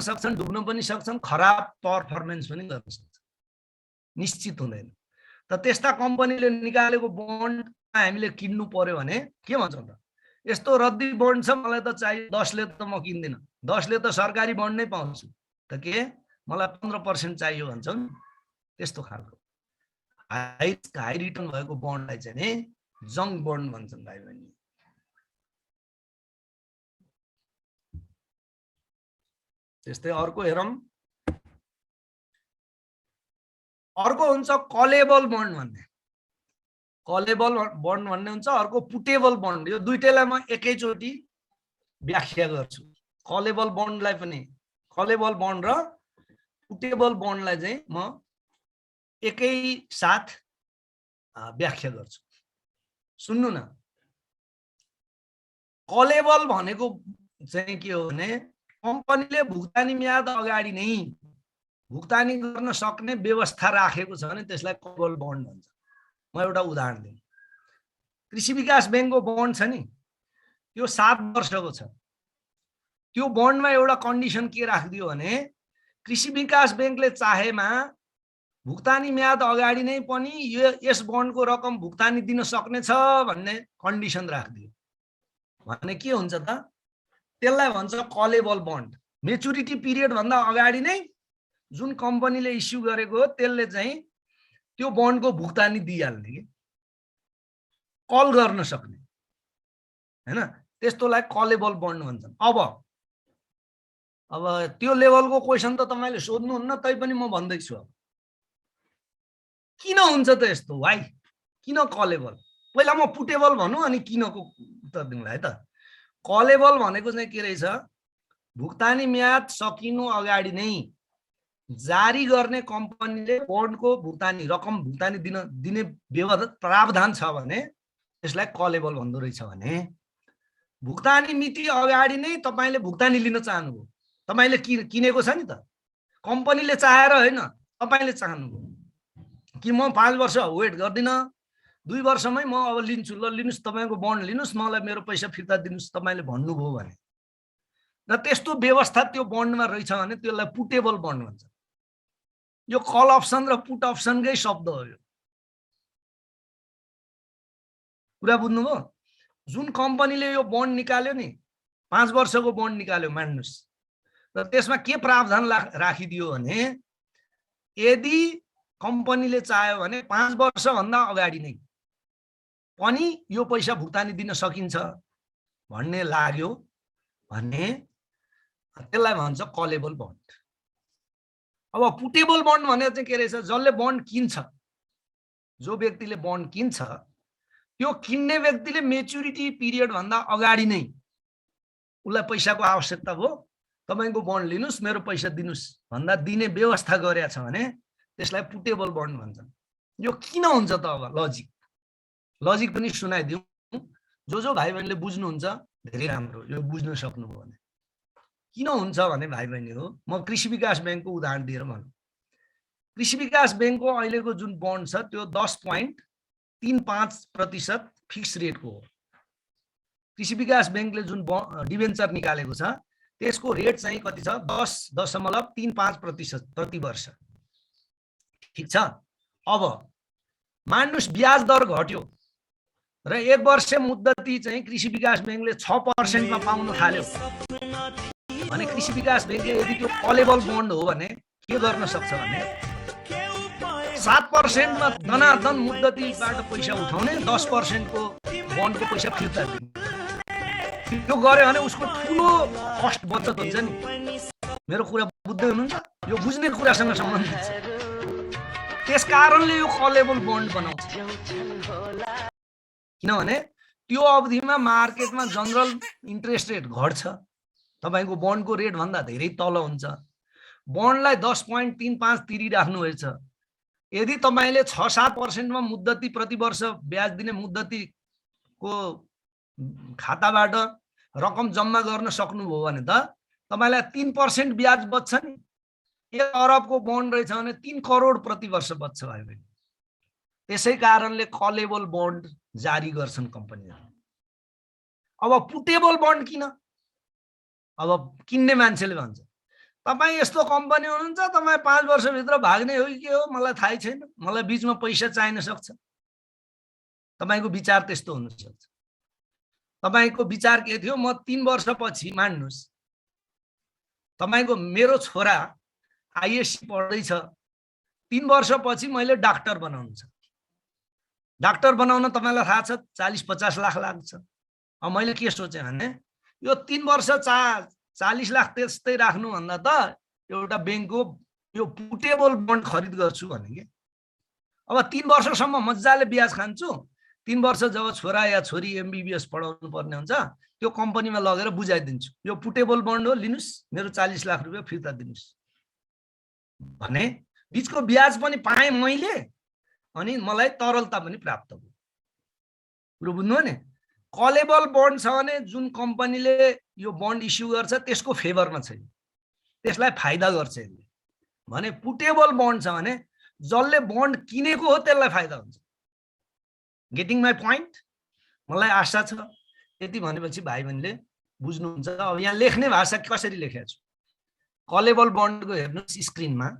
सक्छन्, डुब्न पनि सक्छन्, खराब पर्फर्मेन्स पनि गर्न सक्छन्, निश्चित हुँदैन। त त्यस्ता कम्पनीले निकालेको बन्ड हामीले किन्नु पर्यो भने के भन्छौँ त, यस्तो रद्दी बन्ड छ मलाई त चाहियो 10 ले त म किन्दिनँ, 10 ले त सरकारी बन्ड नै पाउँछु, त के मलाई 15% चाहियो भन्छौँ। त्यस्तो खालको हाई रिटर्न भएको बन्डलाई चाहिँ नि जङ्क बन्ड भन्छन् भाइ बहिनी। त्यस्तै अर्को हेरौँ, अर्को हुन्छ कलेबल बन्ड भन्ने, कलेबल बन्ड भन्ने हुन्छ, अर्को पुटेबल बन्ड। यो दुईटैलाई म एकैचोटि व्याख्या गर्छु। कलेबल बन्डलाई पनि, कलेबल बन्ड र पुटेबल बन्डलाई चाहिँ म एकै साथ व्याख्या गर्छु। सुन्नु न, कलेबल भनेको चाहिँ के हो भने कम्पनीले भुक्तानी म्याद अगाडि नै भुक्तानी गर्न सक्ने व्यवस्था राखेको छ भने त्यसलाई कलेबल बन्ड भन्छ। म एउटा उदाहरण दिन्छु, कृषि विकास बैंकको बन्ड छ नि, त्यो 7 वर्षको छ। त्यो बन्डमा एउटा कन्डिसन के राखिदियो भने कृषि विकास बैंकले चाहेमा भुक्तानी म्याद अगाडि नै पनि यस बन्डको रकम भुक्तानी दिन सक्नेछ भन्ने कन्डिसन राखिदियो भने के हुन्छ त, त्यसलाई भन्छ कलेबल बन्ड। मेच्युरिटी पिरियड भन्दा अगाडि नै जुन कम्पनीले इस्यु गरेको हो त्यसले चाहिँ त्यो बन्डको भुक्तानी दिइहाल्ने, कि कल गर्न सक्ने हैन, त्यस्तोलाई कलेबल बन्ड भन्छन्। अब त्यो लेभलको क्वेशन त तपाईले सोध्नुहुन्न, तैपनि म भन्दैछु अब किन हुन्छ त यस्तो, वाइ किन कलेबल। पहिला म पुटेबल भनौँ अनि किनको उत्तर दिउँला है त। कलेबल भनेको चाहिँ के रहेछ, भुक्तानी म्याद सकिनु अगाडि नै जारी गर्ने कम्पनीले बन्डको भुक्तानी रकम भुक्तानी दिने प्रावधान छ भने त्यसलाई कलेबल भन्दो रहेछ भने भुक्तानी मिति अगाडि नै तपाईले भुक्तानी लिन चाहनुभयो, तपाईले किनेको छ नि त, कम्पनीले चाहेर हैन, तपाईले चाहनुभयो कि म 5 वर्ष वेट गर्दिन, 2 वर्षमै म अब लिन्छु, ल लिनुस् तपाईको बन्ड लिनुस्, मलाई मेरो पैसा फिर्ता दिनुस् तपाईले भन्नुभयो भने र त्यस्तो व्यवस्था त्यो बन्डमा रहेछ भने त्यसलाई पुटेबल बन्ड भन्छ। यो कल अप्सन र पुट अप्सनकै शब्द हो। यो कुरा बुझ्नुभयो। जुन कम्पनीले यो बन्ड निकाल्यो नि, 5 वर्षको बन्ड निकाल्यो मान्नुस्, र त्यसमा के प्रावधान राखिदियो भने यदि कम्पनीले चाह्यो भने 5 वर्षभन्दा अगाडि नै पनि यो पैसा भुक्तानी दिन सकिन्छ भन्ने लाग्यो भने त्यसलाई भन्छ कलेबल बन्ड। अब पुटेबल बन्ड भनेको चाहिँ के रहेछ, जसले बन्ड किन्छ, जो व्यक्तिले बन्ड किन्छ त्यो किन्ने व्यक्तिले मेच्युरिटी पिरियड भन्दा अगाडि नै उसलाई पैसाको आवश्यकता भयो, तपाईको बन्ड लिनुस् मेरो पैसा दिनुस् भन्दा दिने व्यवस्था गरेको छ भने त्यसलाई पुटेबल बन्ड भन्छन्। यो किन हुन्छ त, अब लजिक पनि सुनाइदिउँ, जो भाइ बहिनीले बुझ्नुहुन्छ धेरै राम्रो, यो बुझ्न सक्नुभयो भने किन हुन्छ भने भाइ बहिनी हो, म कृषि विकास बैंकको उदाहरण दिएर भनौँ। कृषि विकास बैंकको अहिलेको जुन बन्ड छ त्यो 10.35% फिक्स रेटको हो। कृषि विकास बैंकले जुन डिबेन्चर निकालेको छ त्यसको रेट चाहिँ कति छ, 10.35% प्रति वर्ष, ठीक छ। अब मान्नुस् ब्याज दर घट्यो र 1 वर्ष मुद्दती चाहिँ कृषि विकास बैंकले 6% मा पाउन थाल्यो भने कृषि विकास बैंकले यदि त्यो कलेबल बन्ड हो भने के गर्न सक्छ भने 7% मा दनादन मुद्दतीबाट पैसा उठाउने, 10% को बन्डको पैसा फिर्ता दिने। त्यो गर्यो भने उसको ठुलो कस्ट बचत हुन्छ नि। मेरो कुरा बुझ्दै हुनुहुन्छ, यो बुझ्ने कुरासँग सम्बन्धित छ। त्यसकारणले यो कलेबल बन्ड बनाउँछ, किनभने त्यो अवधिमा मार्केटमा जनरल इन्ट्रेस्ट रेट घट्छ, तपाईको बन्डको रेट भन्दा धेरै तल हुन्छ। बन्डलाई 10.35 तिरिराख्नु भएछ, यदि तपाईले 6-7% मा मुद्दती प्रति वर्ष ब्याज दिने मुद्दतीको खाताबाट रकम जम्मा गर्न सक्नुभयो भने त तपाईलाई 3% ब्याज बच्छ नि। 1 अरबको बन्ड रहेछ भने 3 करोड प्रति वर्ष बच्छ भाइ बहिनी। त्यसै कारणले कलेबल बन्ड जारी गर्छन् कम्पनीहरु। अब पुटेबल बन्ड किन, अब किन्ने मान्छेले भन्छ तपाईँ यस्तो कम्पनी हुनुहुन्छ, तपाईँ 5 वर्षभित्र भाग्ने हो कि के हो मलाई थाहै छैन, मलाई बीचमा पैसा चाहिन सक्छ। तपाईको विचार त्यस्तो हुन सक्छ। तपाईको विचार के थियो, म 3 वर्षपछि मान्नुस् तपाईको मेरो छोरा आईएससी पढ्दैछ, 3 वर्षपछि मैले डाक्टर बनाउनु छ। डाक्टर बनाउन तपाईलाई थाहा छ 40-50 लाख लाग्छ। अब मैले के सोचे भने यो 3 वर्ष 40 लाख त्यस्तै राख्नु भन्दा त एउटा बैंकको यो पुटेबल बन्ड खरिद गर्छु भने के। अब 3 वर्षसम्म मज्जाले ब्याज खान्छु, 3 वर्ष जब छोरा या छोरी एमबीबीएस पढाउनु पर्ने हुन्छ त्यो कम्पनीमा लगेर बुझाइदिन्छु, यो पुटेबल बन्ड हो, लिनुस् मेरो 40 लाख रुपैयाँ फिर्ता दिनुस् भने बीचको ब्याज पनि पाएँ मैले अनि मलाई तरलता पनि प्राप्त भयो। कुरो बुझ्नु हो नि। कलेबल बन्ड छ भने जुन कम्पनीले यो बन्ड इस्यु गर्छ त्यसको फेभरमा छैन, त्यसलाई फाइदा गर्छ यसले। भने पुटेबल बन्ड छ भने जसले बन्ड किनेको हो त्यसलाई फाइदा हुन्छ। Getting my point? मलाई आशा छ यति भनेपछि भाइ बहिनीले बुझ्नुहुन्छ। अब यहाँ लेख्ने भाषा कसरी लेखेको छु, कलेबल बन्डको हेर्नुहोस् स्क्रिनमा।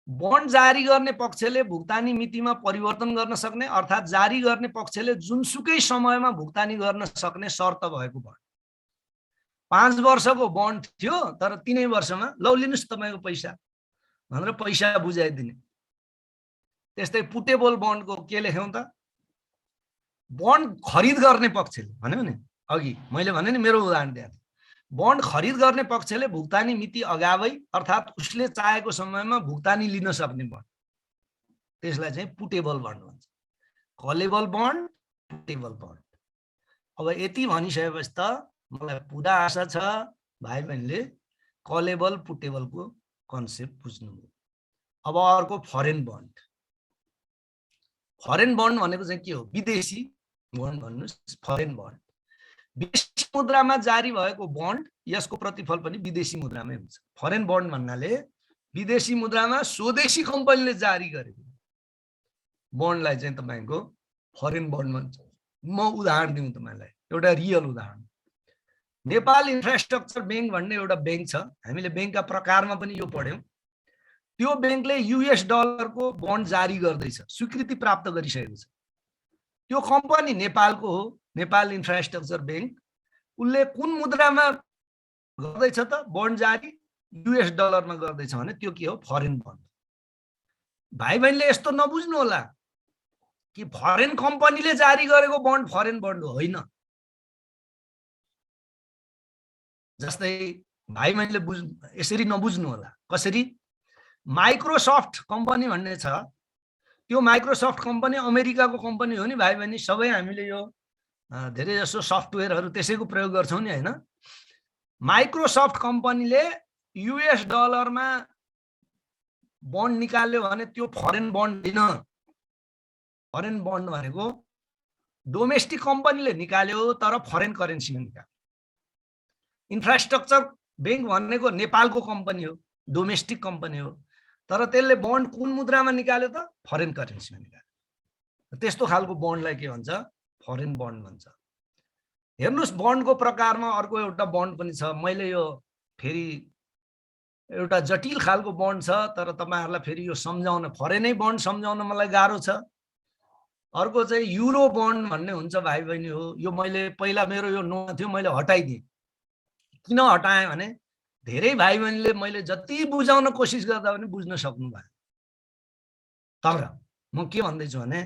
बन्ड जारी गर्ने पक्षले भुक्तानी मितिमा परिवर्तन गर्न सक्ने अर्थात् जारी गर्ने पक्षले जुनसुकै समयमा भुक्तानी गर्न सक्ने शर्त भएको बन्ड। 5 वर्षको बन्ड थियो तर 3 वर्षमा लौ लिनुस् तपाईको पैसा भनेर पैसा बुझाइदिने। त्यस्तै पुटेबल बन्डको के लेख्यौं त, बन्ड खरिद गर्ने पक्षले भन्यो नि, अघि मैले भने नि मेरो उदाहरण दिए, बन्ड खरिद गर्ने पक्षले भुक्तानी मिति अगावै अर्थात् उसले चाहेको समयमा भुक्तानी लिन सक्ने बन्ड, त्यसलाई चाहिँ पुटेबल बन्ड भन्छ। कलेबल बन्ड, पुटेबल बन्ड। अब यति भनिसकेपछि त मलाई पुरा आशा छ भाइ बहिनीले कलेबल पुटेबलको कन्सेप्ट बुझ्नुभयो। अब अर्को फरेन बन्ड। फरेन बन्ड भनेको चाहिँ के हो, विदेशी बन्ड भन्नुस्। फरेन बन्ड विदेशी मुद्रामा जारी भएको बन्ड, यसको प्रतिफल पनि विदेशी मुद्रामै हुन्छ। फरेन बन्ड भन्नाले विदेशी मुद्रामा स्वदेशी कम्पनीले जारी गरेको बन्डलाई चाहिँ तपाईको फरेन बन्ड भन्छ। म उदाहरण दिउँ तपाईलाई, एउटा रियल उदाहरण। नेपाल इन्फ्रास्ट्रक्चर बैंक भन्ने एउटा बैंक छ, हामीले बैंकका प्रकारमा पनि यो पढ्यौं। त्यो बैंकले US डलरको बन्ड जारी गर्दैछ, स्वीकृति प्राप्त गरिसकेको छ। त्यो कम्पनी नेपालको हो, नेपाल इन्फ्रास्ट्रक्चर बैंक। उसले कुन मुद्रामा गर्दैछ त बन्ड जारी? US डलरमा गर्दैछ भने त्यो के हो, फरेन बन्ड। भाइ बहिनीले यस्तो नबुझ्नु होला कि फरेन कम्पनीले जारी गरेको बन्ड फरेन बन्ड होइन। जस्तै भाइ बहिनीले यसरी नबुझ्नु होला। कसरी? माइक्रोसफ्ट कम्पनी भन्ने छ, त्यो माइक्रोसफ्ट कम्पनी अमेरिकाको कम्पनी हो नि भाइ बहिनी। सबै हामीले यो धेरै जसो सफ्टवेयरहरू त्यसैको प्रयोग गर्छौं नि, हैन? माइक्रोसफ्ट कम्पनीले US डलरमा बन्ड निकाल्यो भने त्यो फरेन बन्ड होइन। फरेन बन्ड भनेको डोमेस्टिक कम्पनीले निकाल्यो तर फरेन करेन्सीमा निकाल्यो। इन्फ्रास्ट्रक्चर बैंक भनेको नेपालको कम्पनी हो, डोमेस्टिक कम्पनी हो, तर त्यसले बन्ड कुन मुद्रामा निकाल्यो त? फरेन करेन्सीमा निकाल्यो। त्यस्तो खालको बन्डलाई के भन्छ? फरेन बन्ड भन्छ। हेर्नुस् बन्डको प्रकारमा अर्को एउटा बन्ड पनि छ। मैले यो फेरि एउटा जटिल खालको बन्ड छ, तर तपाईहरुलाई फेरि यो सम्झाउन, फरेनै बन्ड सम्झाउन मलाई गाह्रो छ। अर्को चाहिँ युरो बन्ड भन्ने हुन्छ भाइ बहिनी हो। यो मैले पहिला मेरो यो नोट थियो, मैले हटाइदिएँ। किन हटाएँ भने धेरै भाइ बहिनीले मैले जति बुझाउन कोसिस गर्दा पनि बुझ्न सक्नु भएन। तर म के भन्दै छु भने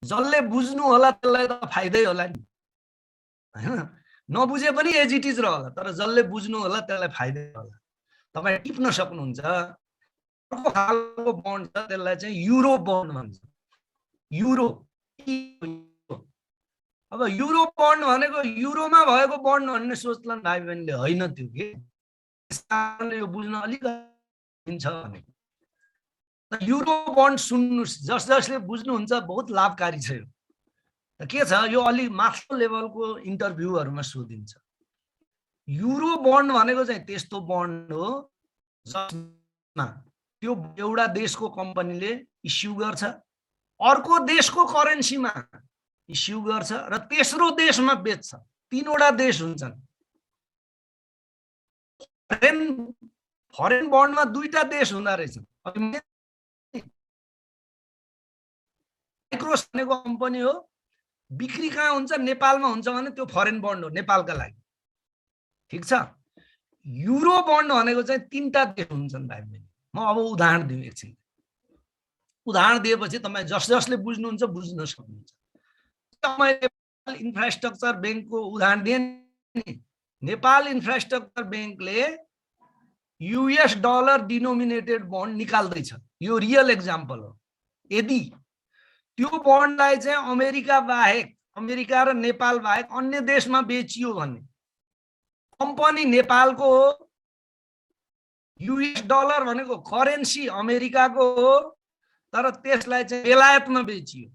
जसले बुझ्नु होला त्यसलाई त फाइदै होला नि, हैन? नबुझे पनि एज इट इज रहला, तर जसले बुझ्नु होला त्यसलाई फाइदै होला। तपाई टिप्न सक्नुहुन्छ। अर्को खालको बन्ड छ, त्यसलाई चाहिँ युरो बन्ड भन्छ। युरो। अब युरो बन्ड भनेको युरोमा भएको बन्ड भन्ने सोच्लन भाइ बहिनीले, होइन त्यो के। त्यसकारणले यो बुझ्न अलिक हुन्छ भने युरो बन्ड सुन्नुस्, जसले बुझ्नुहुन्छ बहुत लाभकारी छ यो। त के छ, यो अलि माथिल्लो लेभलको इन्टरभ्यूहरुमा सोधिन्छ। युरो बन्ड भनेको चाहिँ त्यस्तो बन्ड हो जसमा त्यो एउटा देशको कम्पनीले इस्यु गर्छ, अर्को देशको करेन्सीमा इस्यु गर्छ र तेस्रो देशमा बेच्छ। 3 वटा देश हुन्छन्। फरेन फरेन बन्डमा दुईटा देश हुँदो रहेछन्। माइक्रोस भनेको कम्पनी हो, बिक्री कहाँ हुन्छ, नेपालमा हुन्छ भने त्यो फरेन बन्ड हो नेपालका लागि, ठिक छ। युरो बन्ड भनेको चाहिँ तीनटा देश हुन्छन् भाइ बहिनी। म अब उदाहरण दिउँ एकछिन, उदाहरण दिएपछि तपाईँ जसले बुझ्नुहुन्छ बुझ्न सक्नुहुन्छ। मैले इन्फ्रास्ट्रक्चर बैंकको उदाहरण दिएँ नि। नेपाल इन्फ्रास्ट्रक्चर बैंकले US डलर डिनोमिनेटेड बन्ड निकाल्दैछ, यो रियल एक्जाम्पल हो। यदि त्यो बन्डलाई चाहिँ अमेरिका बाहेक, अमेरिका र नेपाल बाहेक अन्य देशमा बेचियो भने कम्पनी नेपालको हो, US डलर भनेको करेन्सी अमेरिकाको हो, तर त्यसलाई चाहिँ बेलायतमा बेचियो,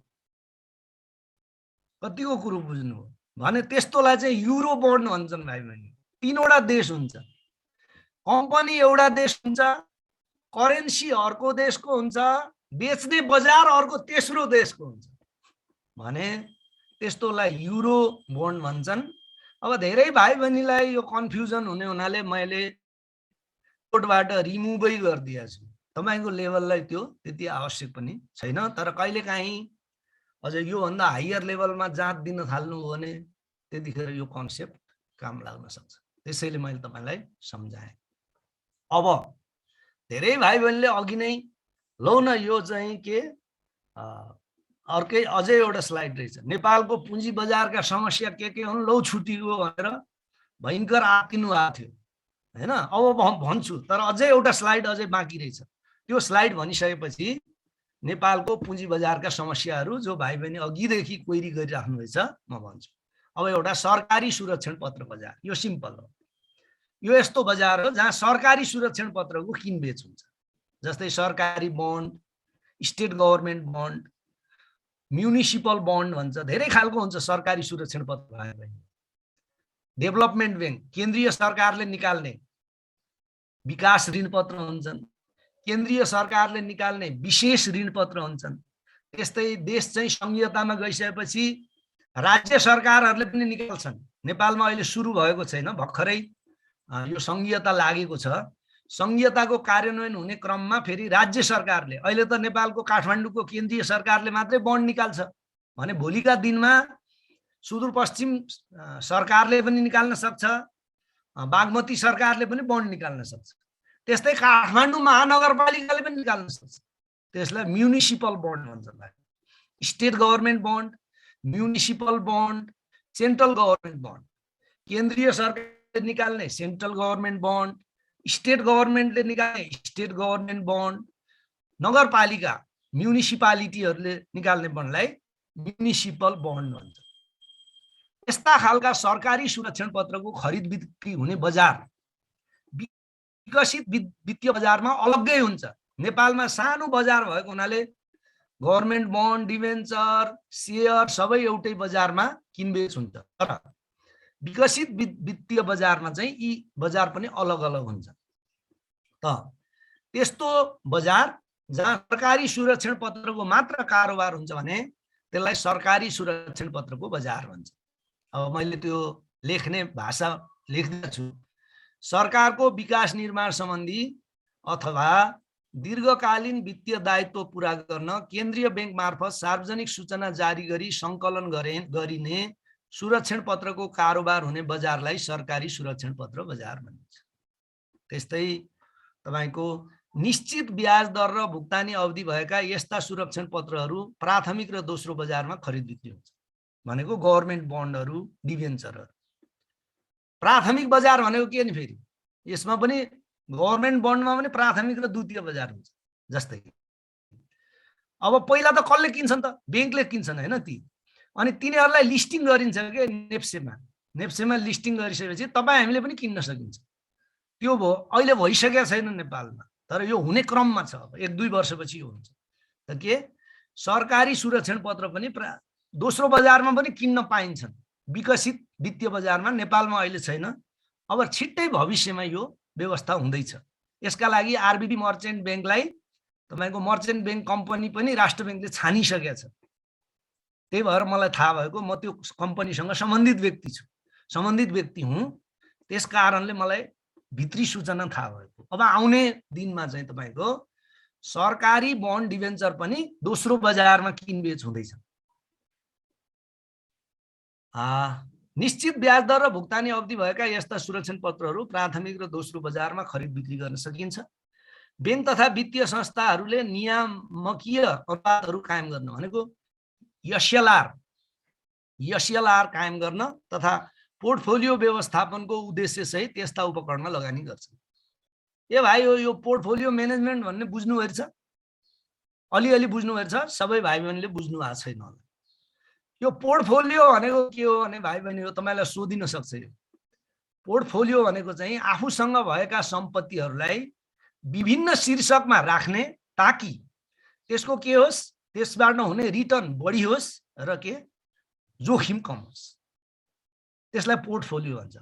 कतिको कुरो बुझ्नु हो भने त्यस्तोलाई चाहिँ युरो बन्ड भन्छन् भाइ बहिनी। तीनवटा देश हुन्छ, कम्पनी एउटा देश हुन्छ, करेन्सी अर्को देशको हुन्छ, बेच्ने बजार अर्को तेस्रो देशको हुन्छ भने त्यस्तोलाई युरो बन्ड भन्छन्। अब धेरै भाइ बहिनीलाई यो कन्फ्युजन हुने हुनाले मैले कोडबाट रिमुभै गरिदिएको छु। तपाईको लेभललाई त्यो त्यति आवश्यक पनि छैन, तर कहिलेकाहीँ अझ योभन्दा हायर लेभलमा जाँच दिन थाल्नु हो भने त्यतिखेर यो कन्सेप्ट काम लाग्न सक्छ, त्यसैले मैले तपाईलाई सम्झाएँ। अब धेरै भाइ बहिनीले अघि नै लौ न यो चाहिँ के अर्कै अझै एउटा स्लाइड रहेछ, नेपालको पुँजी बजारका समस्या के हुन्, लौ छुटियो भनेर भयङ्कर आत्तिनु आएको थियो हैन। अब भन्छु, तर अझै एउटा स्लाइड अझै बाँकी रहेछ। त्यो स्लाइड भनिसकेपछि नेपालको पुँजी बजारका समस्याहरू जो भाइ बहिनी अघिदेखि क्वेरी गरिराख्नुभएछ म भन्छु। अब एउटा सरकारी सुरक्षण पत्र बजार, यो सिम्पल हो। यो यस्तो बजार हो जहाँ सरकारी सुरक्षण पत्रको किनबेच हुन्छ, जस्तै सरकारी bond, state government bond, municipal bond भन्छ, धेरै खालको हुन्छ सरकारी सुरक्षण पत्र। डेभलपमेन्ट ब्याङ्क, केन्द्रीय सरकारले निकाल्ने विकास ऋण पत्र हुन्छन्, केन्द्रीय सरकारले निकाल्ने विशेष ऋण पत्र हुन्छन्। त्यस्तै देश चाहिँ संघीयतामा गइसकेपछि राज्य सरकारहरूले पनि निकाल्छन्। नेपालमा अहिले सुरु भएको छैन, भर्खरै यो संघीयता लागेको छ। संघीयताको कार्यान्वयन हुने क्रममा फेरि राज्य सरकारले, अहिले त नेपालको काठमाडौँको केन्द्रीय सरकारले मात्रै बन्ड निकाल्छ भने भोलिका दिनमा सुदूरपश्चिम सरकारले पनि निकाल्न सक्छ, बागमती सरकारले पनि बन्ड निकाल्न सक्छ, त्यस्तै काठमाडौँ महानगरपालिकाले पनि निकाल्न सक्छ। त्यसलाई म्युनिसिपल बन्ड भन्छ। State government bond, municipal bond, central government bond. केन्द्रीय सरकारले निकाल्ने सेन्ट्रल गभर्नमेन्ट बन्ड, स्टेट गभर्नमेन्टले निकाल्ने स्टेट गभर्नमेन्ट बन्ड, नगरपालिका म्युनिसिपालिटीहरूले निकाल्ने बन्डलाई म्युनिसिपल बन्ड भन्छ। यस्ता खालका सरकारी सुरक्षण पत्रको खरिद बिक्री हुने बजार विकसित वित्तीय बजारमा अलग्गै हुन्छ। नेपालमा सानो बजार भएको हुनाले गभर्नमेन्ट बन्ड, डिभेन्चर, सेयर सबै एउटै बजारमा किनबेच हुन्छ, तर विकसित वित्तीय बजारमा चाहिँ यी बजार पनि अलग अलग हुन्छ। त त्यस्तो बजार जहाँ सरकारी सुरक्षण पत्रको मात्र कारोबार हुन्छ भने त्यसलाई सरकारी सुरक्षण पत्रको बजार भन्छ। अब मैले त्यो लेख्ने भाषा लेख्दै छु। सरकारको विकास निर्माण सम्बन्धी अथवा दीर्घकालीन वित्तीय दायित्व पूरा गर्न केन्द्रीय बैंक मार्फत सार्वजनिक सूचना जारी गरी सङ्कलन गरिने सुरक्षण पत्रको कारोबार हुने बजारलाई सरकारी सुरक्षण पत्र बजार भनिन्छ। त्यस्तै तपाईको निश्चित ब्याज दर र भुक्तानी अवधि भएका यस्ता सुरक्षण पत्रहरू प्राथमिक र दोस्रो बजारमा खरिद बिक्री हुन्छ भनेको गभर्नमेन्ट बन्डहरू, डिभेन्चरहरू। प्राथमिक बजार भनेको के नि, फेरि यसमा पनि गभर्नमेन्ट बन्डमा पनि प्राथमिक र द्वितीय बजार हुन्छ। जस्तै अब पहिला त कसले किन्छन् त, बैंकले किन्छन् हैन ती, अनि तिनीहरूलाई लिस्टिङ गरिन्छ के नेप्सेमा। नेप्सेमा लिस्टिङ गरिसकेपछि तपाईँ हामीले पनि किन्न सकिन्छ। त्यो भयो, अहिले भइसकेको छैन नेपालमा, तर यो हुने क्रममा छ। अब 1-2 वर्षपछि यो हुन्छ। त के सरकारी सुरक्षण पत्र पनि दोस्रो बजारमा पनि किन्न पाइन्छन्, विकसित वित्तीय बजारमा। नेपालमा अहिले छैन, अब छिट्टै भविष्यमा यो व्यवस्था हुँदैछ। यसका लागि आरबीबी मर्चेन्ट ब्याङ्कलाई तपाईको मर्चेन्ट ब्याङ्क कम्पनी पनि राष्ट्र ब्याङ्कले छानिसकेको छ। त्यही भएर मलाई थाहा भएको, म त्यो कम्पनीसँग सम्बन्धित व्यक्ति छु, सम्बन्धित व्यक्ति हुँ, त्यस कारणले मलाई भित्री सूचना थाहा भएको। अब आउने दिनमा चाहिँ तपाईको सरकारी बन्ड डिभेन्चर पनि दोस्रो बजारमा किनबेच हुँदैछ। निश्चित ब्याज दर र भुक्तानी अवधि भएका यस्ता सुरक्षण पत्रहरू प्राथमिक र दोस्रो बजारमा खरिद बिक्री गर्न सकिन्छ। बैंक तथा वित्तीय संस्थाहरूले नियामकीय अनुपातहरू कायम गर्न भनेको एसएलआर कायम गर्न तथा पोर्टफोलियो व्यवस्थापनको उद्देश्य सहित त्यस्ता उपकरणमा लगानी गर्छन्। ए भाइ यो पोर्टफोलियो म्यानेजमेन्ट भन्ने बुझ्नुभएको छ? अलिअलि बुझ्नुभएको छ? सबै भाइ बहिनीले बुझ्नु भएको छैन होला। यो पोर्टफोलियो भनेको के हो भने भाइ बहिनीहरू तपाईलाई सोधिन सक्छ। यो पोर्टफोलियो भनेको चाहिँ आफूसँग भएका सम्पत्तिहरूलाई विभिन्न शीर्षकमा राख्ने ताकि त्यसको के होस्, त्यसबाट हुने रिटर्न बढी होस् र के जोखिम कम होस्, त्यसलाई पोर्टफोलियो भन्छ।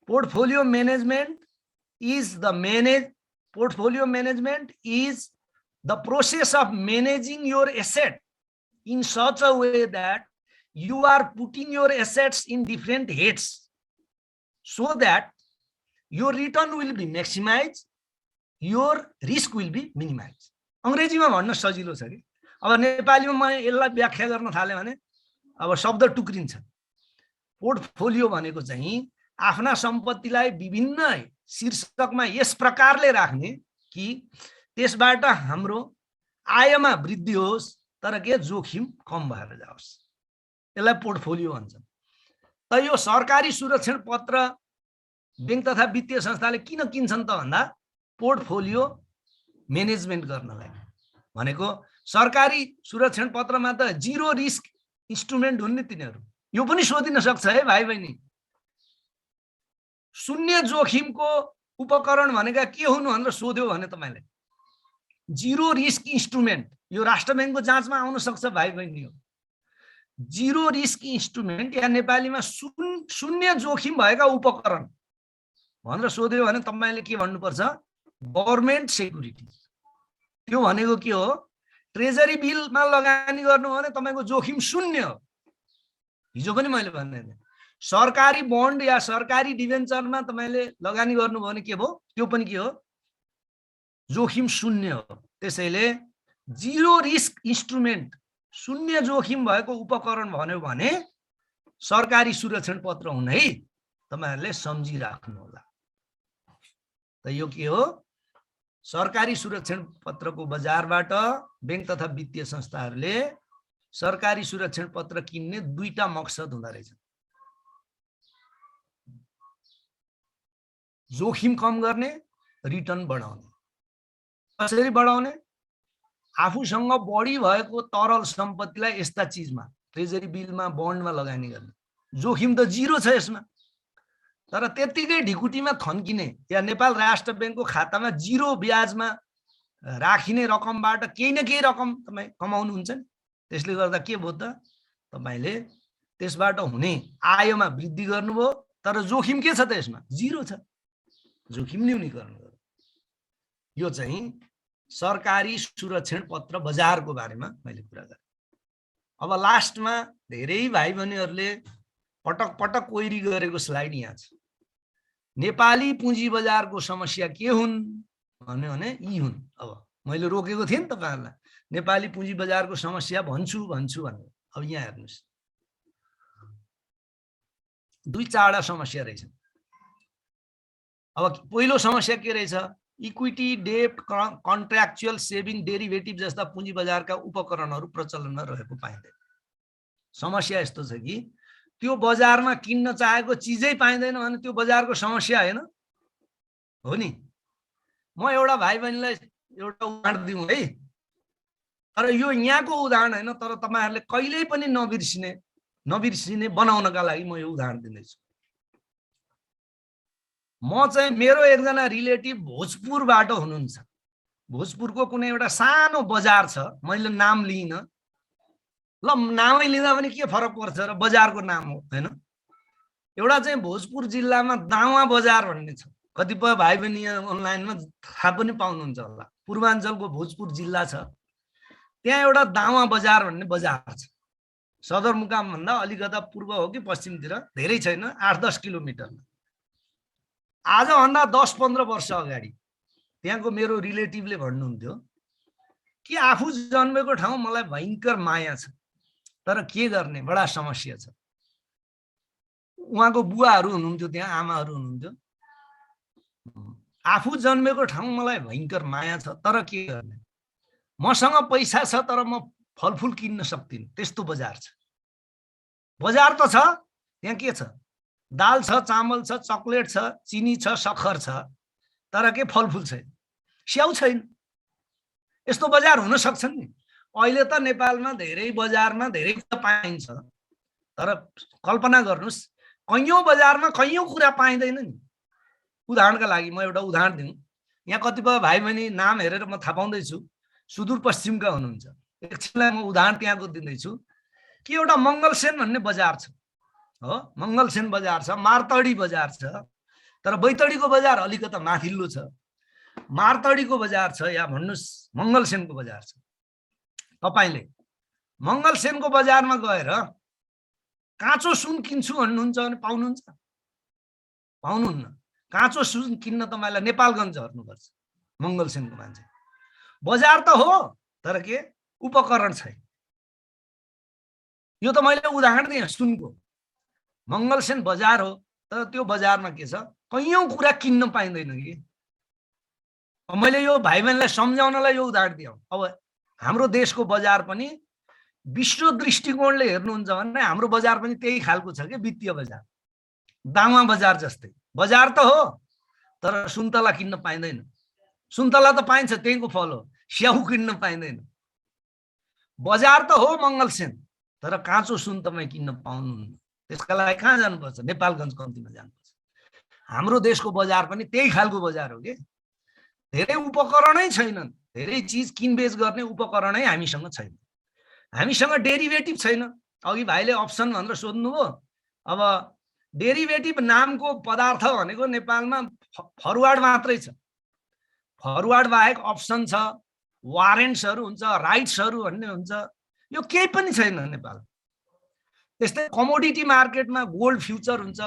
Portfolio management is the process of managing your asset in such a way that you are putting your assets in different heads so that your return will be maximized, your risk will be minimized. अंग्रेजीमा भन्न सजिलो छ कि अब नेपालीमा म यसलाई व्याख्या गर्न थाले भने अब शब्द टुक्रिन्छ। पोर्टफोलियो भनेको चाहिँ आफ्ना सम्पत्तिलाई विभिन्न शीर्षकमा यस प्रकारले राख्ने कि त्यसबाट हाम्रो आयमा वृद्धि होस् तर के जोखिम कम भएर जाओस्, यसलाई पोर्टफोलियो भन्छ। त यो सरकारी सुरक्षण पत्र बैंक तथा वित्तीय संस्थाले किन किन्छन् त भन्दा पोर्टफोलियो म्यानेजमेन्ट गर्नलाई। भनेको सरकारी सुरक्षण पत्रमा त जिरो रिस्क इन्स्ट्रुमेन्ट हुन् नि तिनीहरू। यो पनि सोधिन सक्छ है भाइ बहिनी, शून्य जोखिमको उपकरण भनेका के हुन् भनेर सोध्यो भने तपाईले जिरो रिस्क इन्स्ट्रुमेन्ट, यो राष्ट्र बैंकको जाँचमा आउन सक्छ भाइ बहिनी। जिरो रिस्क इन्स्ट्रुमेन्ट या नेपालीमा शून्य जोखिम भएका उपकरण भनेर सोध्यो भने तपाईले के भन्नुपर्छ, गभर्नमेन्ट सेक्युरिटी। त्यो भनेको के हो, ट्रेजरी बिलमा लगानी गर्नु भने तपाईको जोखिम शून्य हो। हिजो पनि मैले भन्ने सरकारी बन्ड या सरकारी डिभेन्चरमा तपाईले लगानी गर्नुभयो भने के भयो, त्यो पनि के हो, जोखिम शून्य हो। त्यसैले जिरो रिस्क इन्स्ट्रुमेन्ट, शून्य जोखिम भएको उपकरण भन्यो भने सरकारी सुरक्षण पत्र हुन् है, तपाईहरुले सम्झिराख्नु होला। त यो के हो, सरकारी सुरक्षण पत्रको बजारबाट बैंक तथा वित्तीय संस्थाहरूले सरकारी सुरक्षण पत्र किन्ने दुईटा मकसद हुँदा रहेछ। जोखिम कम गर्ने, रिटर्न बढाउने। कसरी बढाउने, आफूसँग बढी भएको तरल सम्पत्तिलाई यस्ता चीजमा ट्रेजरी बिलमा बन्डमा लगानी गर्ने। जोखिम त जिरो छ यसमा, तर त्यतिकै ढिकुटीमा थन्किने या नेपाल राष्ट्र बैंकको खातामा जिरो ब्याजमा राखिने रकमबाट केही न केही रकम तपाई कमाउनुहुन्छ नि। त्यसले गर्दा के भयो त, तपाईले त्यसबाट हुने आयमा वृद्धि गर्नुभयो तर जोखिम के छ त यसमा, जिरो छ। जोखिम न्यूनीकरण गर्नु, यो चाहिँ सरकारी सुरक्षण पत्र बजारको बारेमा मैले कुरा गरेँ। अब लास्टमा धेरै भाइ बहिनीहरूले पटक पटक कोइरी गरेको स्लाइड यहाँ छ। नेपाली पुँजी बजारको समस्या के हुन् भन्यो भने यी हुन्। अब मैले रोकेको थिएँ नि तपाईहरुलाई, नेपाली पुँजी बजारको समस्या भन्छु भनेर। अब यहाँ हेर्नुस्, दुई चारवटा समस्या रहेछ। अब पहिलो समस्या के रहेछ, इक्विटी, डेब्ट, कन्ट्र्याक्चुअल, सेभिङ, डेरिभेटिभ जस्ता पुँजी बजारका उपकरणहरू प्रचलनमा रहेको पाइँदैन। समस्या यस्तो छ कि त्यो बजारमा किन्न चाहेको चिजै पाइँदैन भने त्यो बजारको समस्या हैन हो नि। म एउटा भाइ बहिनीलाई एउटा उदाहरण दिउँ है, तर यो यहाँको उदाहरण हैन, तर तपाईहरुले कहिल्यै पनि नबिर्सिने बनाउनका लागि म यो उदाहरण दिँदैछु। म चाहिँ मेरो एकजना रिलेटिभ भोजपुरबाट हुनुहुन्छ। भोजपुरको कुनै एउटा सानो बजार छ, मैले नाम लिइन। ल नामै लिँदा पनि के फरक पर्छ र, बजारको नाम हो हैन। एउटा चाहिँ भोजपुर जिल्लामा दावा बजार भन्ने छ, कतिपय भाइ बहिनी अनलाइनमा थाहा पनि पाउनुहुन्छ होला। पूर्वाञ्चलको भोजपुर जिल्ला छ, त्यहाँ एउटा दावा बजार भन्ने बजार छ। सदरमुकाम भन्दा अलिकता पूर्व हो कि पश्चिमतिर, धेरै छैन, 8-10 किलोमिटरमा। आजभन्दा 10-15 वर्ष अगाडि त्यहाँको मेरो रिलेटिभले भन्नुहुन्थ्यो कि आफू जन्मेको ठाउँ मलाई भयङ्कर माया छ, तर के गर्ने बडा समस्या छ। उहाँको बुवाहरू हुनुहुन्थ्यो, त्यहाँ आमाहरू हुनुहुन्थ्यो। आफू जन्मेको ठाउँ मलाई भयङ्कर माया छ, तर के गर्ने, मसँग पैसा छ तर म फलफुल किन्न सक्दिनँ, त्यस्तो बजार छ। बजार त छ, त्यहाँ के छ, दाल छ, चामल छ, चकलेट छ, चिनी छ, सक्खर छ, तर के फलफुल छैन, स्याउ छैन। यस्तो बजार हुन सक्छन् नि। अहिले त नेपालमा धेरै बजारमा धेरै कुरा पाइन्छ, तर कल्पना गर्नुहोस् कैयौँ बजारमा कैयौँ कुरा पाइँदैन नि। उदाहरणका लागि म एउटा उदाहरण दिउँ। यहाँ कतिपय भाइ बहिनी नाम हेरेर म थाहा पाउँदैछु सुदूरपश्चिमका हुनुहुन्छ। एकछिनलाई म उदाहरण त्यहाँको दिँदैछु कि एउटा मङ्गलसेन भन्ने बजार छ, हो, मङ्गलसेन बजार छ, मारतडी बजार छ, तर बैतडीको बजार अलिकति माथिल्लो छ। मारतडीको बजार छ या भन्नुहोस् मङ्गलसेनको बजार छ। तपाईले मङ्गलसेनको बजारमा गएर काँचो सुन किन्छु भन्नुहुन्छ भने पाउनुहुन्छ? पाउनुहुन्न। काँचो सुन किन्न तपाईलाई नेपालगञ्ज झर्नुपर्छ, मङ्गलसेनको मान्छे। बजार त हो, तर के उपकरण छैन। यो त मैले उदाहरण दिएँ सुनको। मङ्गलसेन बजार हो, तर त्यो बजारमा के छ, कैयौँ कुरा किन्न पाइँदैन कि। मैले यो भाइ बहिनीलाई सम्झाउनलाई यो उदाहरण दिएँ। अब हाम्रो देशको बजार पनि विश्व दृष्टिकोणले हेर्नुहुन्छ भने हाम्रो बजार पनि त्यही खालको छ कि, वित्तीय बजार, दामा बजार जस्तै। बजार त हो, तर सुन्तला किन्न पाइँदैन। सुन्तला त पाइन्छ, त्यहीको फल हो, स्याउ किन्न पाइँदैन। बजार त हो मङ्गलसेन, तर काँचो सुन तपाईँ किन्न पाउनुहुन्न। त्यसका लागि कहाँ जानुपर्छ? नेपालगञ्ज कम्तीमा जानुपर्छ। हाम्रो देशको बजार पनि त्यही खालको बजार हो कि। धेरै उपकरणै छैनन्, धेरै चिज किनबेच गर्ने उपकरणै हामीसँग छैन। हामीसँग डेरिभेटिभ छैन। अघि भाइले अप्सन भनेर सोध्नुभयो। अब डेरिभेटिभ नामको पदार्थ भनेको नेपालमा फरवार्ड मात्रै छ। फरवार्ड बाहेक अप्सन छ, वारेन्ट्सहरू हुन्छ, राइट्सहरू भन्ने हुन्छ, यो केही पनि छैन नेपाल। त्यस्तै कमोडिटी मार्केटमा गोल्ड फ्युचर हुन्छ,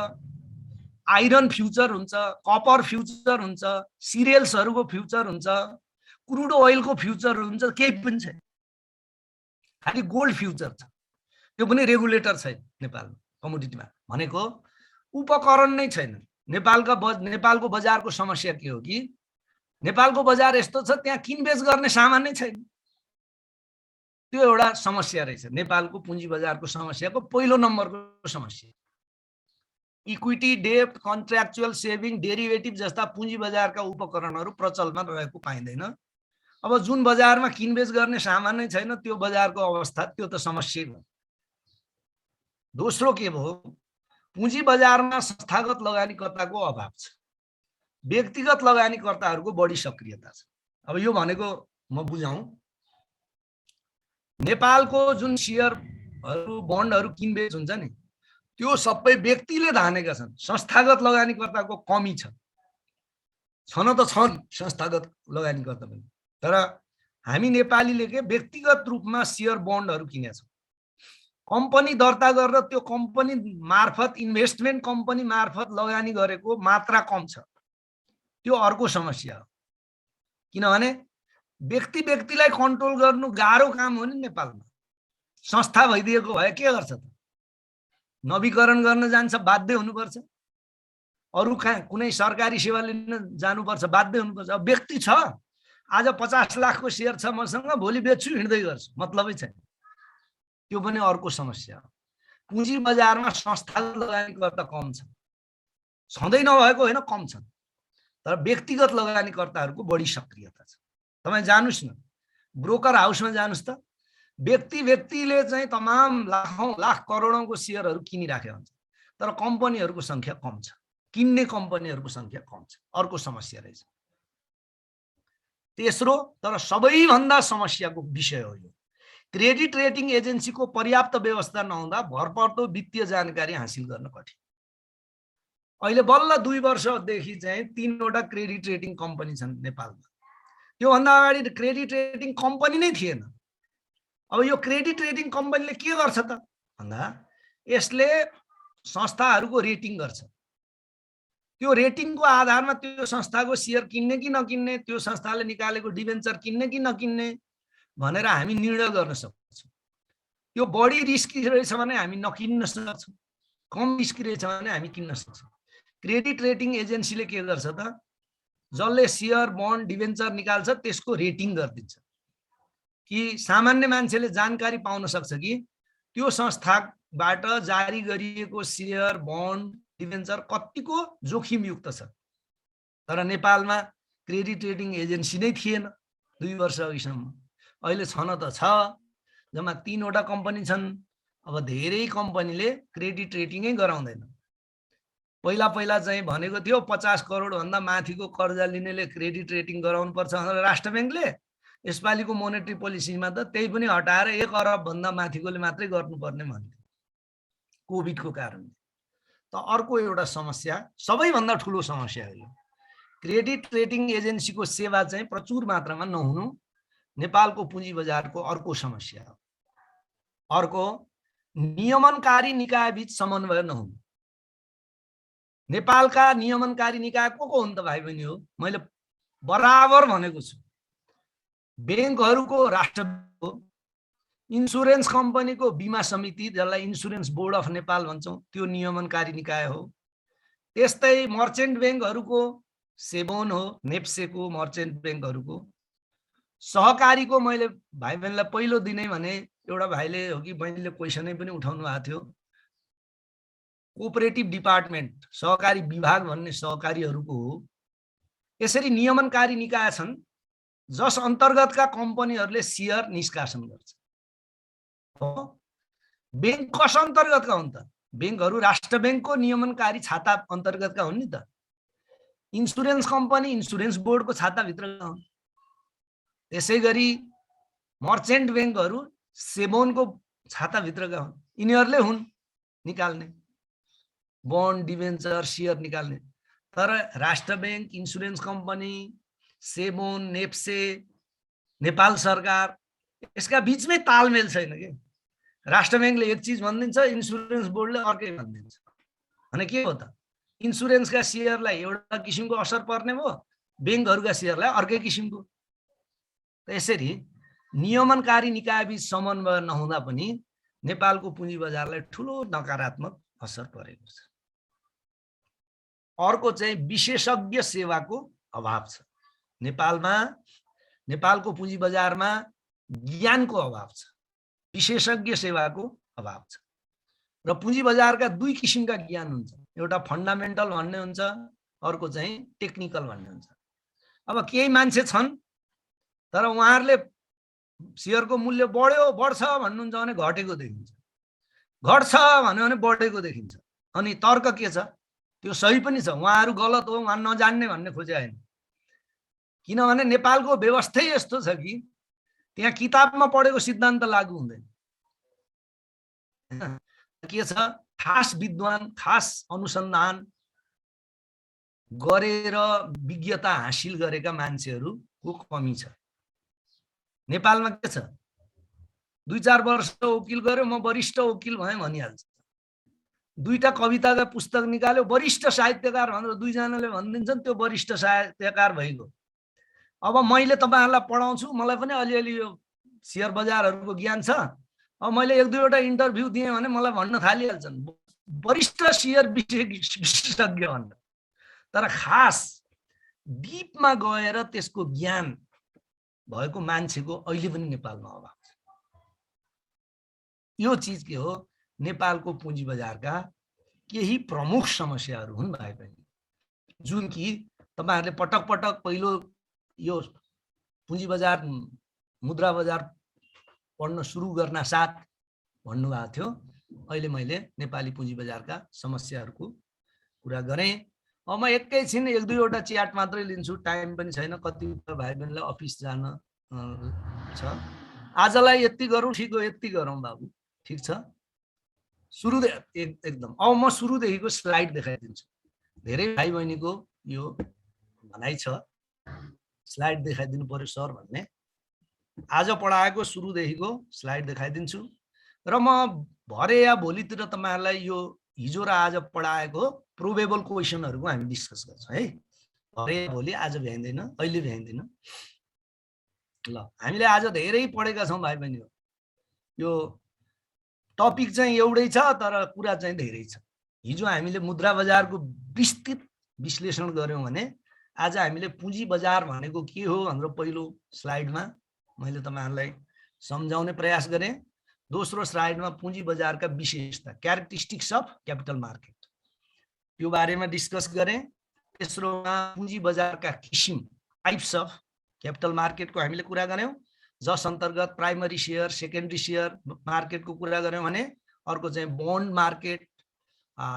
आइरन फ्युचर हुन्छ, कपर फ्युचर हुन्छ, सिरियल्सहरूको फ्युचर हुन्छ, क्रुड ओइलको फ्युचर हुन्छ, केही पनि छैन। खालि गोल्ड फ्युचर छ, त्यो पनि रेगुलेटर छैन नेपालमा। कमोडिटीमा भनेको उपकरण नै छैन। नेपालको बजारको समस्या के हो कि नेपालको बजार यस्तो छ, त्यहाँ किनबेच गर्ने सामान नै छैन। त्यो एउटा समस्या रहेछ नेपालको पुँजी बजारको समस्याको पहिलो नम्बरको समस्या। इक्विटी, डेब्ट, कन्ट्र्याक्चुअल सेभिङ, डेरिभेटिभ जस्ता पुँजी बजारका उपकरणहरू प्रचलनमा रहेको पाइँदैन। अब जुन बजारमा किनबेच गर्ने सामान नै छैन, त्यो बजारको अवस्था, त्यो त समस्या हो। दोस्रो के भयो, पुँजी बजारमा संस्थागत लगानीकर्ताको अभाव छ, व्यक्तिगत लगानीकर्ताहरूको बढी सक्रियता छ। अब यो भनेको म बुझाउँ, नेपालको जुन सेयरहरू, बन्डहरू किनबेच हुन्छ नि, त्यो सबै व्यक्तिले धानेका छन्। संस्थागत लगानीकर्ताको कमी छ। छन त छन् संस्थागत लगानीकर्ता पनि, तर हामी नेपालीले के व्यक्तिगत रूपमा सेयर बन्डहरू किनेका छौँ। कम्पनी दर्ता गरेर त्यो कम्पनी मार्फत, इन्भेस्टमेन्ट कम्पनी मार्फत लगानी गरेको मात्रा कम छ। त्यो अर्को समस्या हो, किनभने व्यक्तिलाई कन्ट्रोल गर्नु गाह्रो काम हो नि नेपालमा। संस्था भइदिएको भए के गर्छ त? नवीकरण गर्न जान्छ, बाध्य हुनुपर्छ। अरू कुनै सरकारी सेवा लिन जानुपर्छ, बाध्य हुनुपर्छ। अब व्यक्ति छ, आज 50 लाखको सेयर छ मसँग, भोलि बेच्छु हिँड्दै गर्छु, मतलबै छैन। त्यो पनि अर्को समस्या हो। पुँजी बजारमा संस्थागत लगानीकर्ता कम छ, छँदै नभएको होइन, कम छन्, तर व्यक्तिगत लगानीकर्ताहरूको बढी सक्रियता छ। तपाईँ जानुस् न, ब्रोकर हाउसमा जानुस् त, व्यक्तिले चाहिँ तमाम लाख करोडौँको सेयरहरू किनिराखेको हुन्छ, तर कम्पनीहरूको संख्या कम छ, किन्ने कम्पनीहरूको संख्या कम छ। अर्को समस्या रहेछ। तेस्रो, तर सबैभन्दा समस्याको विषय हो यो, क्रेडिट रेटिङ एजेन्सीको पर्याप्त व्यवस्था नहुँदा भरपर्दो वित्तीय जानकारी हासिल गर्न कठिन। अहिले बल्ल 2 वर्षदेखि चाहिँ 3वटा क्रेडिट रेटिङ कम्पनी छन् नेपालमा। त्योभन्दा अगाडि क्रेडिट रेटिङ कम्पनी नै थिएन। अब यो क्रेडिट रेटिङ कम्पनीले के गर्छ त भन्दा, यसले संस्थाहरूको रेटिङ गर्छ। त्यो रेटिङको आधारमा त्यो संस्थाको शेयर किन्ने कि नकिन्ने, त्यो संस्थाले निकालेको डिबेन्चर किन्ने कि नकिन्ने भनेर हामी निर्णय गर्न सक्छौँ। त्यो बढी रिस्की रहेछ भने हामी नकिन्न सक्छौँ, कम रिस्की रहेछ भने हामी किन्न सक्छौँ। क्रेडिट रेटिङ एजेन्सीले के गर्छ त, जसले शेयर बन्ड डिबेन्चर निकाल्छ त्यसको रेटिङ गरिदिन्छ कि सामान्य मान्छेले जानकारी पाउन सक्छ कि त्यो संस्थाबाट जारी गरिएको शेयर बन्ड डिबेन्चर कतिको जोखिमयुक्त छ। तर नेपालमा क्रेडिट रेटिङ एजेन्सी नै थिएन 2 वर्ष अघिसम्म। अहिले छन त छ, जम्मा 3 वटा कम्पनी छन्। अब धेरै कम्पनीले क्रेडिट रेटिङै गराउँदैन। पहिला पहिला चाहिँ भनेको थियो 50 करोड भन्दा माथिको कर्जा लिनेले क्रेडिट रेटिङ गराउनु पर्छ भनेर राष्ट्र बैंकले। यसपालिको मोनेटरी पोलिसीमा त त्यही पनि हटाएर 1 अरब भन्दा माथिकोले मात्रै गर्नुपर्ने भन्थ्यो कोभिडको कारणले। त अर्को एउटा समस्या, सबैभन्दा ठुलो समस्या हो। क्रेडिट रेटिङ एजेन्सीको सेवा चाहिँ प्रचुर मात्रामा नहुनु नेपालको पुँजी बजारको अर्को समस्या हो। अर्को, नियमनकारी निकाय बीच समन्वय नहुनु। नेपालका नियमनकारी निकाय को हुन् त भाइ बहिनी हो? मैले बराबर भनेको छु, बैंकहरूको राष्ट्र बैंकको, इन्सुरेन्स कम्पनीको बीमा समिति जसलाई इन्सुरेन्स बोर्ड अफ नेपाल भन्छौँ त्यो नियमनकारी निकाय हो। त्यस्तै मर्चेन्ट बैंकहरूको सेबोन हो, नेप्सेको मर्चेन्ट बैंकहरूको। सहकारीको मैले भाइ बहिनीलाई पहिलो दिनै भने, एउटा भाइले हो कि बहिनीले क्वेसनै पनि उठाउनु भएको थियो, कोअपरेटिभ डिपार्टमेन्ट सहकारी विभाग भन्ने सहकारीहरूको हो। यसरी नियमनकारी निकाय छन् जस अन्तर्गतका कम्पनीहरूले शेयर निष्कासन गर्छ। बैंक कस अन्तर्गतका हुन् त? बैंकहरू राष्ट्र बैंकको नियमनकारी छाता अन्तर्गतका हुन् नि त। इन्सुरेन्स कम्पनी इन्सुरेन्स बोर्डको छाताभित्रका हुन्। त्यसै गरी मर्चेन्ट बैंकहरू सेबोनको छाताभित्रका हुन्। यिनीहरूले हुन् निकाल्ने बन्ड डिबेन्चर शेयर निकाल्ने। तर Rastra bank, insurance company, SEBON, NEPSE, Nepal सरकार, यसका बीचमै तालमेल छैन के। राष्ट्र बैंकले एक चीज भनिदिन्छ, इन्सुरेन्स बोर्डले अर्कै भनिदिन्छ। भने के हो त, इन्सुरेन्सका शेयरलाई एउटा किसिमको असर पर्ने भयो, बैंकहरूका शेयरलाई अर्कै किसिमको। यसरी नियमनकारी निकाय बीच समन्वय नहुँदा पनि नेपालको पुँजी बजारलाई ठुलो नकारात्मक असर परेको छ। अर्को चाहिँ विशेषज्ञ सेवाको अभाव छ। नेपालको पुँजी बजारमा ज्ञानको अभाव छ, विशेषज्ञ सेवाको अभाव छ। र पुँजी बजारका 2 किसिमका ज्ञान हुन्छ, एउटा फन्डामेन्टल भन्ने हुन्छ, अर्को चाहिँ टेक्निकल भन्ने हुन्छ। अब केही मान्छे छन् तर उहाँहरूले शेयरको मूल्य बढ्छ भन्नुहुन्छ भने घटेको देखिन्छ, घट्छ भन्यो भने बढेको देखिन्छ। अनि तर्क के छ? त्यो सही पनि छ, उहाँहरू गलत हो, उहाँ नजान्ने भन्ने खोजे होइन। किनभने नेपालको व्यवस्था यस्तो छ कि त्यहाँ किताबमा पढेको सिद्धान्त लागू हुँदैन। के छ, खास विद्वान, खास अनुसन्धान गरेर विज्ञता हासिल गरेका मान्छेहरूको कमी छ। नेपालमा के छ, 2-4 वर्ष वकिल गर्यो, म वरिष्ठ वकिल भएँ भनिहाल्छ। 2टा कविताका पुस्तक निकाल्यो, वरिष्ठ साहित्यकार भनेर 2 जनाले भनिदिन्छन्, त्यो वरिष्ठ साहित्यकार भइगयो। अब मैले तपाईहरुलाई पढाउँछु, मलाई पनि अलिअलि यो शेयर बजारहरूको ज्ञान छ। अब मैले 1-2 वटा इन्टरभ्यु दिएँ भने मलाई भन्न थालिहाल्छन् वरिष्ठ शेयर विशेषज्ञ भनेर। तर खास डीपमा गएर त्यसको ज्ञान भएको मान्छेको अहिले पनि नेपालमा अभाव छ। यो चीज के हो, नेपालको पुँजी बजारका केही प्रमुख समस्याहरू हुन् भाइ बहिनी, जुन कि तपाईहरुले पटक पटक पहिलो यो पुँजी बजार मुद्रा बजार पढ्न सुरु गर्न साथ भन्नुभएको थियो। अहिले मैले नेपाली पुँजी बजारका समस्याहरूको कुरा गरेँ। अब म एकैछिन 1-2 वटा च्याट मात्रै लिन्छु, टाइम पनि छैन, कति भाइ बहिनीलाई अफिस जान छ। आजलाई यति गरौँ, ठिक हो, यति गरौँ बाबु, ठिक छ। एकदम अब म सुरुदेखिको स्लाइड देखाइदिन्छु। धेरै भाइ बहिनीको यो भनाइ छ, स्लाइड देखाइदिनु पर्यो सर भन्ने। आज पढाएको सुरुदेखिको स्लाइड देखाइदिन्छु र म भरे या भोलितिर तपाईहरुलाई यो हिजो र आज पढाएको प्रोबेबल क्वेसनहरुको हामी डिस्कस गर्छौं है। भरे भोलि आज भ्याइदैन, अहिले भ्याइदैन। ल हामीले आज धेरै पढेका छौं भाइ बहिनीहरु। यो टपिक चाहिँ एउटै छ तर कुरा चाहिँ धेरै छ। हिजो हामीले मुद्रा बजारको विस्तृत विश्लेषण गर्यौं भने आज हामीले पुँजी बजार भनेको के हो भनेर पहिलो स्लाइडमा मैले तपाईहरुलाई सम्झाउने प्रयास गरे। दोस्रो स्लाइडमा पुँजी बजारका विशेषता, क्यारेक्टरिस्टिक्स अफ क्यापिटल मार्केट, यो बारेमा डिस्कस गरे। तेस्रोमा पुँजी बजारका किसिम, टाइप्स अफ क्यापिटल मार्केटको हामीले कुरा गर्यौं, जस अन्तर्गत प्राइमरी शेयर, सेकेन्डरी शेयर मार्केटको कुरा गर्यौं भने अर्को चाहिँ बन्ड मार्केट,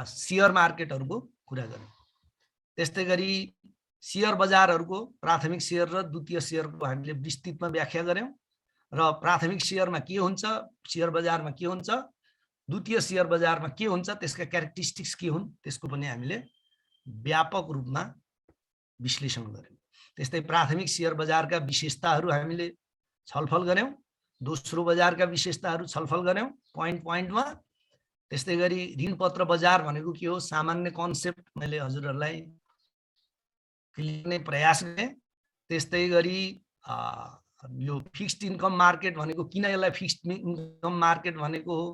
शेयर मार्केटहरुको कुरा गर्यौं। त्यस्तै गरी शेयर बजारहरुको प्राथमिक शेयर र द्वितीय शेयरको हामीले विस्तृतमा व्याख्या गर्यौं र प्राथमिक शेयरमा के हुन्छ, शेयर बजारमा के हुन्छ, द्वितीय शेयर बजारमा के हुन्छ, त्यसका क्यारेक्टरिस्टिक्स के हुन् त्यसको पनि हामीले व्यापक रूपमा विश्लेषण गर्यौं। त्यस्तै प्राथमिक शेयर बजारका विशेषताहरू हामीले छलफल गर्यौं, दोस्रो बजारका विशेषताहरू छलफल गर्यौं पोइन्ट पोइन्टमा। त्यस्तै गरी ऋणपत्र बजार भनेको के हो, सामान्य कन्सेप्ट मैले हजुरहरुलाई क्लियर प्रयास गरे। त्यस्तै गरी यो फिक्स्ड इन्कम मार्केट भनेको किन यसलाई फिक्स्ड इन्कम मार्केट भनेको हो,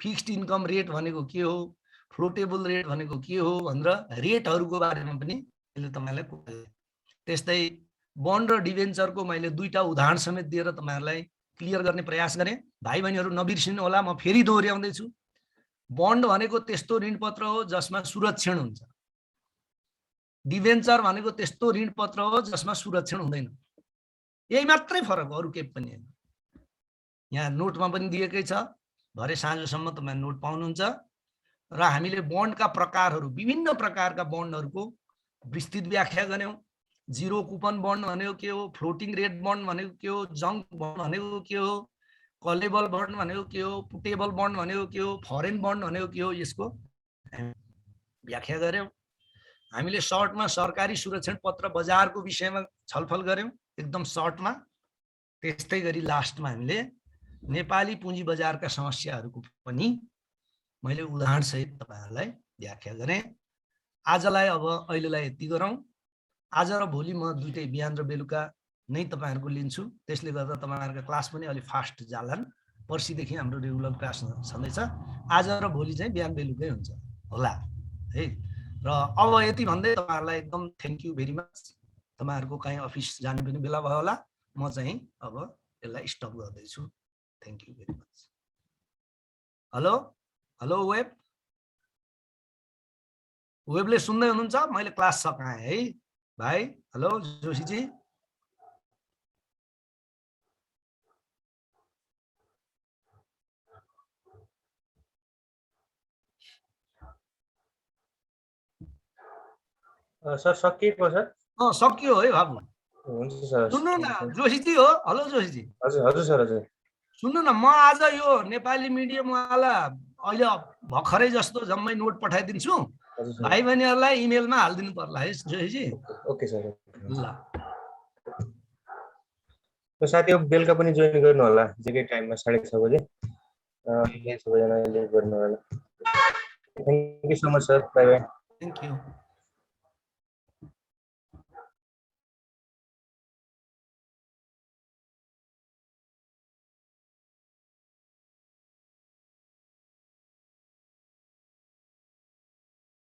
फिक्स्ड इन्कम रेट भनेको के हो, फ्लोटेबल रेट भनेको के हो भनेर रेटहरुको बारेमा पनि मैले तपाईलाई कुरा गरे। त्यस्तै बन्ड र डिभेन्चरको मैले दुईटा उदाहरण समेत दिएर तपाईहरुलाई क्लियर गर्ने प्रयास गरे। भाइ बहिनीहरु नबिर्सिनु होला, म फेरि दोहोर्याउँदै छु। बन्ड भनेको त्यस्तो ऋणपत्र हो जसमा सुरक्षण हुन्छ, डिभेन्चर भनेको त्यस्तो ऋणपत्र हो जसमा सुरक्षण हुँदैन। यही मात्रै फरक हो, अरु केही पनि हैन। यहाँ नोटमा पनि दिएकै छ, भरे साँझसम्म तपाई नोट पाउनुहुन्छ। र हामीले बन्डका प्रकारहरू, विभिन्न प्रकारका बन्डहरुको विस्तृत व्याख्या गर्यौं। जीरो कुपन बन्ड भनेको के हो, फ्लोटिङ रेट बन्ड भनेको के हो, जंक बन्ड भनेको के हो, कलेबल बन्ड भनेको के हो, पुटेबल बन्ड भनेको के हो, फरेन बन्ड भनेको के हो, यसको व्याख्या गर्यौं। हामीले सर्टमा सरकारी सुरक्षण पत्र बजारको विषयमा छलफल गर्यौं एकदम सर्टमा। त्यस्तै गरी लास्टमा हामीले नेपाली पुँजी बजारका समस्याहरूको पनि मैले उदाहरण सहित तपाईहरुलाई व्याख्या गरे। आजलाई अब अहिलेलाई यति गरौं। आज र भोलि म दुईटै बिहान र बेलुका नै तपाईहरुको लिन्छु, त्यसले गर्दा तपाईहरुको क्लास पनि अलि फास्ट जालान्। पर्सिदेखि हाम्रो रेगुलर क्लास छँदैछ। आज र भोलि चाहिँ बिहान बेलुकै हुन्छ होला है। र अब यति भन्दै तपाईहरुलाई एकदम थ्यांक यू भेरी मच। तपाईहरुको कहीँ अफिस जाने पनि बेला भयो होला, म चाहिँ अब यसलाई स्टप गर्दै छु। Thank you very much. Hello hello web, Webley सुन्दै हुनुहुन्छ? मैले क्लास सकाएँ है भाइ। हेलो जोशी जी, सर सकिएको सर? सकियो है बाबु। हुन्छ सर। सुन्नु न जोशी जी हो। हेलो जोशी जी। हजुर हजुर सर हजुर। सुन्नु न, म आज यो नेपाली मिडियमवाला अहिले भर्खरै जस्तो जम्मै नोट पठाइदिन्छु। भाइ बहिनीहरुलाई इमेलमा हाल्दिनु पर्ला है जोशी जी। Okay sir. ल तो साथीहरु बेलुका पनि जोइन गर्नु होला, जेकै टाइममा 6:30 बजे। सबैजनाले गर्नु होला। Thank you so much sir. Bye bye. Thank you.